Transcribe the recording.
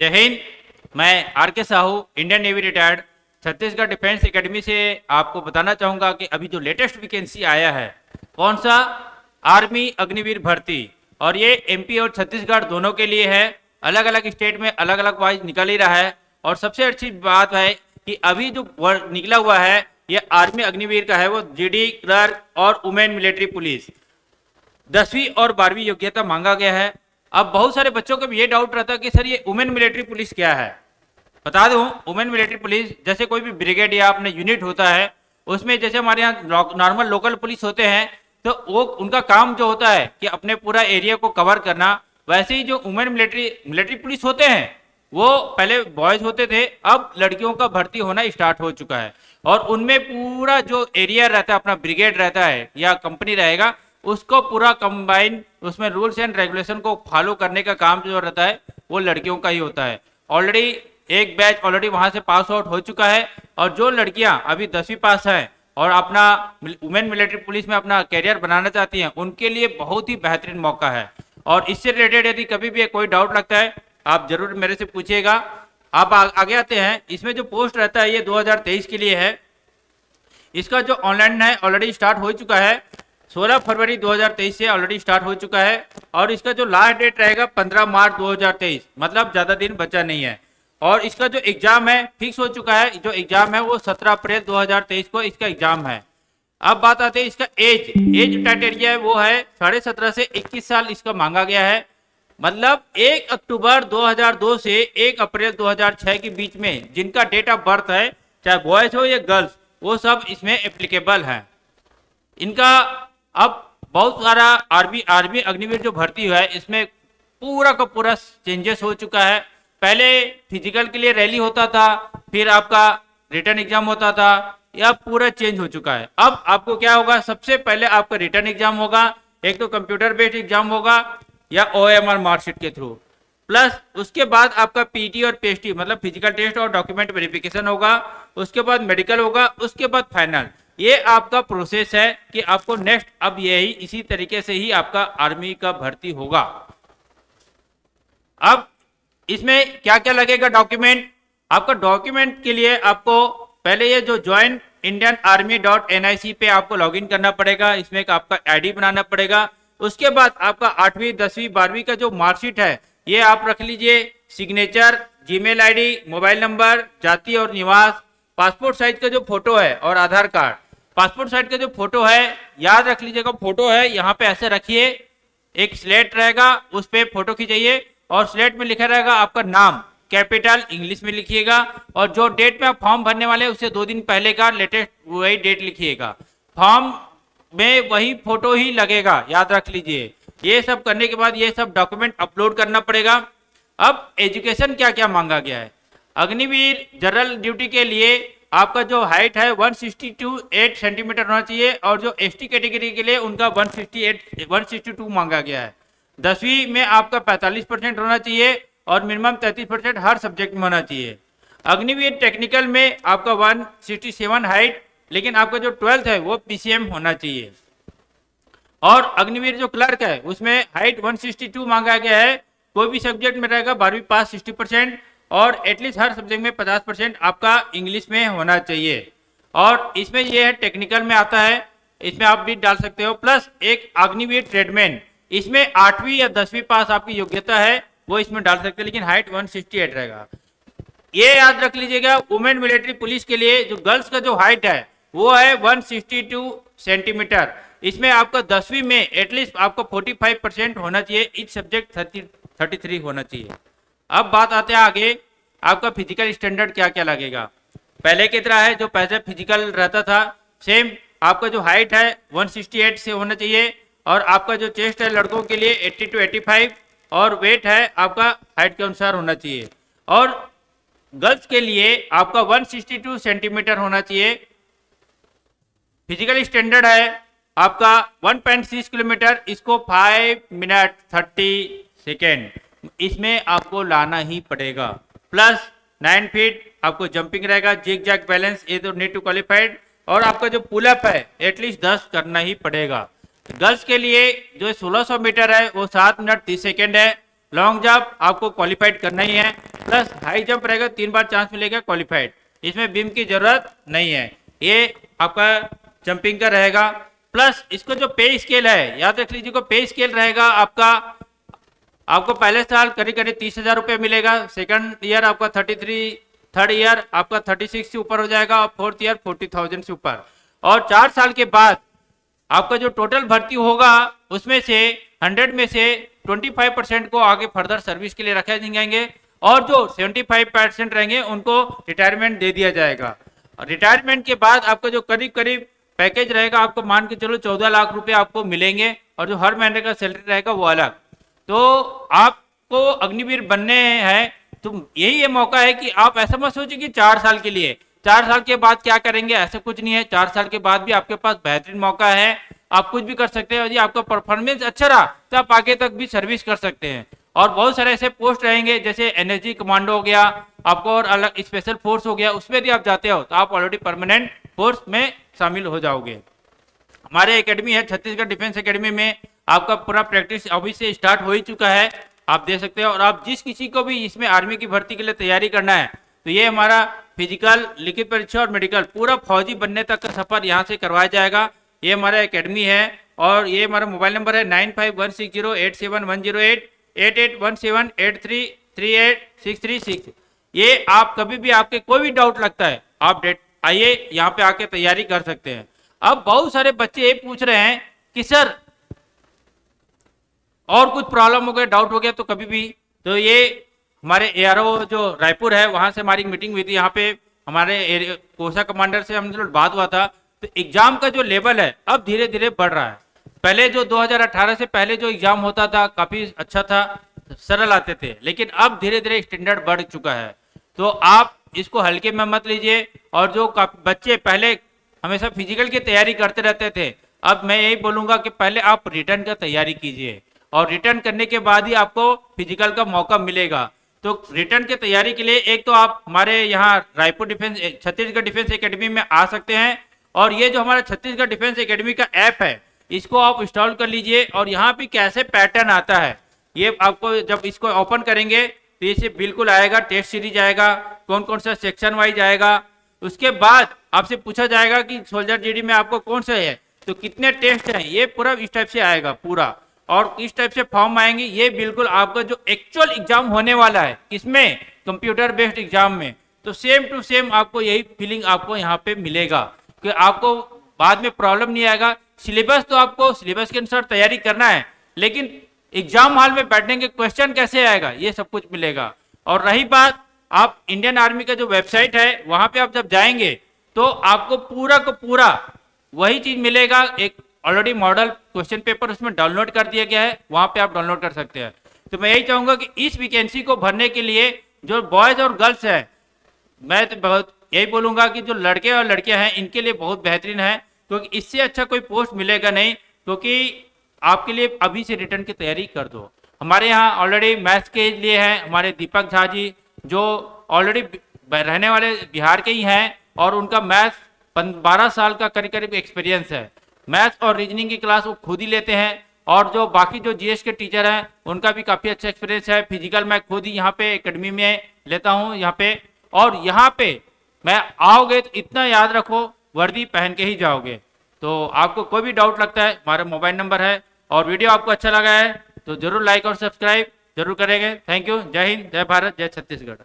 जय हिंद। मैं आर के Sahu, Indian navy retired, Chhattisgarh defence academy से आपको बताना चाहूँगा कि अभी जो लेटेस्ट वैकेंसी आया है, कौन सा, आर्मी अग्निवीर भर्ती, और ये एमपी और छत्तीसगढ़ दोनों के लिए है। अलग अलग स्टेट में अलग अलग वाइज निकल ही रहा है। और सबसे अच्छी बात है कि अभी जो निकला हुआ है ये आर्मी अग्निवीर का है, वो जीडी क्लर्क और वुमेन मिलिट्री पुलिस 10वीं और 12वीं योग्यता मांगा गया है। अब बहुत सारे बच्चों को भी ये डाउट रहता है कि सर ये वुमेन मिलिट्री पुलिस क्या है। बता दूं, वुमेन मिलिट्री पुलिस जैसे कोई भी ब्रिगेड या अपने यूनिट होता है, उसमें जैसे हमारे यहाँ नॉर्मल लोकल पुलिस होते हैं, तो वो उनका काम जो होता है कि अपने पूरा एरिया को कवर करना, वैसे ही जो वुमेन मिलिट्री पुलिस होते हैं वो पहले बॉयज होते थे, अब लड़कियों का भर्ती होना स्टार्ट हो चुका है। और उनमें पूरा जो एरिया रहता है, अपना ब्रिगेड रहता है या कंपनी रहेगा, उसको पूरा कंबाइन, उसमें रूल्स एंड रेगुलेशन को फॉलो करने का काम जो रहता है वो लड़कियों का ही होता है। ऑलरेडी एक बैच ऑलरेडी वहां से पास आउट हो चुका है, और जो लड़कियां अभी 10वीं पास हैं और अपना वुमेन मिलिट्री पुलिस में अपना कैरियर बनाना चाहती हैं, उनके लिए बहुत ही बेहतरीन मौका है। और इससे रिलेटेड यदि कभी भी कोई डाउट लगता है आप जरूर मेरे से पूछिएगा। आप आगे आते हैं, इसमें जो पोस्ट रहता है ये 2023 के लिए है। इसका जो ऑनलाइन है ऑलरेडी स्टार्ट हो चुका है, 16 फरवरी 2023 से ऑलरेडी स्टार्ट हो चुका है। और इसका जो लास्ट डेट रहेगा 15 मार्च 2023, मतलब ज़्यादा दिन बचा नहीं है। और इसका जो एग्ज़ाम है फिक्स हो चुका है, जो एग्ज़ाम है वो 17 अप्रैल 2023 को इसका एग्ज़ाम है। अब बात आती है इसका एज क्राइटेरिया है, वो है 17.5 से 21 साल इसका मांगा गया है। मतलब 1 अक्टूबर 2002 से 1 अप्रैल 2006 के बीच में जिनका डेट ऑफ बर्थ है, चाहे बॉयज़ हो या गर्ल्स, वो सब इसमें एप्लीकेबल हैं। इनका अब बहुत सारा आर्मी अग्निवीर जो भर्ती हुआ है, इसमें पूरा का पूरा चेंजेस हो चुका है। पहले फिजिकल के लिए रैली होता था, फिर आपका रिटर्न एग्जाम होता था, यह पूरा चेंज हो चुका है। अब आपको क्या होगा, सबसे पहले आपका रिटर्न एग्जाम होगा, एक तो कंप्यूटर बेस्ड एग्जाम होगा या OMR मार्कशीट के थ्रू, प्लस उसके बाद आपका पीटी और पीएचटी मतलब फिजिकल टेस्ट और डॉक्यूमेंट वेरिफिकेशन होगा, उसके बाद मेडिकल होगा, उसके बाद फाइनल। ये आपका प्रोसेस है कि आपको नेक्स्ट अब यही इसी तरीके से ही आपका आर्मी का भर्ती होगा। अब इसमें क्या क्या लगेगा डॉक्यूमेंट, आपका डॉक्यूमेंट के लिए आपको पहले ये जो ज्वाइन इंडियन आर्मी .nic पे आपको लॉगिन करना पड़ेगा, इसमें एक आपका आईडी बनाना पड़ेगा। उसके बाद आपका 8वीं 10वीं 12वीं का जो मार्कशीट है ये आप रख लीजिए, signature, Gmail ID, mobile number, जाति और निवास, पासपोर्ट साइज का जो फोटो है और आधार कार्ड। पासपोर्ट साइज का जो फोटो है याद रख लीजिएगा, फोटो है यहाँ पे ऐसे रखिए, एक स्लेट रहेगा उस पे फोटो खींचिए और स्लेट में लिखा रहेगा आपका नाम, कैपिटल इंग्लिश में लिखिएगा, और जो डेट में आप फॉर्म भरने वाले हैं उससे 2 दिन पहले का लेटेस्ट वही डेट लिखिएगा। फॉर्म में वही फोटो ही लगेगा, याद रख लीजिए। ये सब करने के बाद ये सब डॉक्यूमेंट अपलोड करना पड़ेगा। अब एजुकेशन क्या क्या मांगा गया है, अग्निवीर जनरल ड्यूटी के लिए आपका जो हाइट है 162 सेंटीमीटर होना चाहिए, और जो एसटी कैटेगरी के लिए उनका 162 मांगा गया है। 10वीं में आपका 45% होना चाहिए और मिनिमम 33% हर सब्जेक्ट में होना चाहिए। अग्निवीर टेक्निकल में आपका 167 हाइट, लेकिन आपका जो 12th है वो PCM होना चाहिए। और अग्निवीर जो क्लर्क है उसमें हाइट 162 मांगा गया है, कोई भी सब्जेक्ट में रहेगा 12वीं पास 60%, और एटलीस्ट हर सब्जेक्ट में 50% आपका इंग्लिश में होना चाहिए। और इसमें यह है टेक्निकल में आता है, इसमें आप भी डाल सकते हो। प्लस एक अग्निवीर ट्रेडमैन, इसमें 8वीं या 10वीं पास आपकी योग्यता है वो इसमें डाल सकते हैं, लेकिन हाइट 168 रहेगा। ये याद रख लीजिएगा, वुमेन मिलिट्री पुलिस के लिए जो गर्ल्स का जो हाइट है वो है 162 सेंटीमीटर। इसमें आपका 10वीं में एटलीस्ट आपको 45% होना चाहिए, इच सब्जेक्ट 33 होना चाहिए। अब बात आते हैं आगे, आपका फिजिकल स्टैंडर्ड क्या क्या लगेगा। पहले की तरह है, जो पहले फिजिकल रहता था सेम, आपका जो हाइट है 168 से होना चाहिए, और आपका जो चेस्ट है लड़कों के लिए 80 to 85, और वेट है आपका हाइट के अनुसार होना चाहिए। और गर्ल्स के लिए आपका 162 सेंटीमीटर होना चाहिए। फिजिकल स्टैंडर्ड है आपका 1.6 किलोमीटर, इसको 5 मिनट 30 सेकेंड इसमें आपको लाना ही पड़ेगा। प्लस 9 फीट आपको जंपिंग रहेगा, जिग जैग बैलेंस ये तो नीड टू क्वालिफाइड, और आपका जो पुलअप है एटलीस्ट 10 करना ही पड़ेगा। गर्ल्स के लिए जो 1600 मीटर है वो 7 मिनट 30 सेकेंड है। लॉन्ग जंप आपको क्वालिफाइड करना ही है। प्लस हाई जंप रहेगा, 3 बार चांस मिलेगा क्वालिफाइड। इसमें बीम की जरूरत नहीं है। ये आपका जंपिंग का रहेगा। प्लस इसको जो पे स्केल है, याद रख लीजिए, पे स्केल रहेगा आपको पहले साल करीब करीब 30,000 रुपये मिलेगा, सेकंड ईयर आपका 33, थर्ड ईयर आपका 36 से ऊपर हो जाएगा और फोर्थ ईयर 40,000 से ऊपर। और 4 साल के बाद आपका जो टोटल भर्ती होगा उसमें से 100 में से 25% को आगे फर्दर सर्विस के लिए रखे जाएंगे और जो 75% रहेंगे उनको रिटायरमेंट दे दिया जाएगा। रिटायरमेंट के बाद आपका जो करीब करीब पैकेज रहेगा, आपको मान के चलो 14 लाख रुपए आपको मिलेंगे और जो हर महीने का सैलरी रहेगा वो अलग। तो आपको अग्निवीर बनने हैं तो यही ये मौका है कि आप ऐसा मत सोचिए कि 4 साल के लिए, 4 साल के बाद क्या करेंगे, ऐसा कुछ नहीं है। 4 साल के बाद भी आपके पास बेहतरीन मौका है, आप कुछ भी कर सकते हैं। यदि आपका परफॉर्मेंस अच्छा रहा तो आप आगे तक भी सर्विस कर सकते हैं। और बहुत सारे ऐसे पोस्ट रहेंगे जैसे एनएसजी कमांडो हो गया आपको, और अलग स्पेशल फोर्स हो गया, उसमें यदि आप जाते हो तो आप ऑलरेडी परमानेंट फोर्स में शामिल हो जाओगे। हमारे एकेडमी है छत्तीसगढ़ डिफेंस एकेडमी में आपका पूरा प्रैक्टिस अभी से स्टार्ट हो ही चुका है, आप देख सकते हो। और आप जिस किसी को भी इसमें आर्मी की भर्ती के लिए तैयारी करना है तो ये हमारा फिजिकल, लिखित परीक्षा और मेडिकल पूरा फौजी बनने तक का सफर यहाँ से करवाया जाएगा। ये हमारा एकेडमी है और ये हमारा मोबाइल नंबर है 9516087110 8817833866। ये आप कभी भी आपके कोई भी डाउट लगता है आप आइए यहाँ पे आके तैयारी कर सकते हैं। अब बहुत सारे बच्चे ये पूछ रहे हैं कि सर और कुछ प्रॉब्लम हो गया, डाउट हो गया तो कभी भी, तो ये हमारे एआरओ जो रायपुर है वहां से हमारी मीटिंग हुई थी। यहाँ पे हमारे कोसा कमांडर से हम लोग बात हुआ था। तो एग्जाम का जो लेवल है अब धीरे धीरे बढ़ रहा है। पहले जो 2018 से पहले जो एग्जाम होता था काफी अच्छा था, सरल आते थे, लेकिन अब धीरे धीरे स्टैंडर्ड बढ़ चुका है। तो आप इसको हल्के में मत लीजिए। और जो बच्चे पहले हमेशा फिजिकल की तैयारी करते रहते थे, अब मैं यही बोलूंगा कि पहले आप रिटर्न का तैयारी कीजिए और रिटर्न करने के बाद ही आपको फिजिकल का मौका मिलेगा। तो रिटर्न की तैयारी के लिए एक तो आप हमारे यहाँ Raipur defence Chhattisgarh defence academy में आ सकते हैं। और ये जो हमारा छत्तीसगढ़ डिफेंस एकेडमी का ऐप है इसको आप इंस्टॉल कर लीजिए। और यहाँ पे कैसे पैटर्न आता है ये आपको जब इसको ओपन करेंगे तो ये बिल्कुल आएगा, टेस्ट सीरीज आएगा, कौन कौन सा सेक्शन वाइज आएगा। उसके बाद आपसे पूछा जाएगा कि सोल्जर जीडी में आपको कौन सा है, तो कितने टेस्ट हैं, ये पूरा इस टाइप से आएगा पूरा। और इस टाइप से फॉर्म आएंगे। ये बिल्कुल आपका जो एक्चुअल एग्जाम होने वाला है किसमें, कंप्यूटर बेस्ड एग्जाम में, तो सेम टू सेम आपको यही फीलिंग आपको यहाँ पे मिलेगा कि आपको बाद में प्रॉब्लम नहीं आएगा। सिलेबस तो आपको सिलेबस के अनुसार तैयारी करना है, लेकिन एग्जाम हॉल में बैठने के क्वेश्चन कैसे आएगा ये सब कुछ मिलेगा। और रही बात, आप इंडियन आर्मी का जो वेबसाइट है वहां पे आप जब जाएंगे तो आपको पूरा का पूरा वही चीज मिलेगा। एक ऑलरेडी मॉडल क्वेश्चन पेपर उसमें डाउनलोड कर दिया गया है, वहां पे आप डाउनलोड कर सकते हैं। तो मैं यही चाहूंगा कि इस वैकेंसी को भरने के लिए जो बॉयज और गर्ल्स है, मैं तो बहुत यही बोलूंगा कि जो लड़के और लड़कियां हैं इनके लिए बहुत बेहतरीन है, क्योंकि इससे अच्छा कोई पोस्ट मिलेगा नहीं। क्योंकि आपके लिए अभी से रिटर्न की तैयारी कर दो। हमारे यहाँ ऑलरेडी मैथ्स के लिए हैं हमारे दीपक झा जी, जो ऑलरेडी रहने वाले बिहार के ही हैं और उनका मैथ्स 12 साल का करीब करीब एक्सपीरियंस है। मैथ्स और रीजनिंग की क्लास वो खुद ही लेते हैं। और जो बाकी जो जीएस के टीचर हैं उनका भी काफ़ी अच्छा एक्सपीरियंस है। फिजिकल मैं खुद ही यहाँ पे एकेडमी में लेता हूँ यहाँ पे। और यहाँ पे मैं आओगे तो इतना याद रखो, वर्दी पहन के ही जाओगे। तो आपको कोई भी डाउट लगता है हमारा मोबाइल नंबर है। और वीडियो आपको अच्छा लगा है तो जरूर लाइक और सब्सक्राइब जरूर करेंगे। Thank you. जय हिंद, जय भारत, जय छत्तीसगढ़।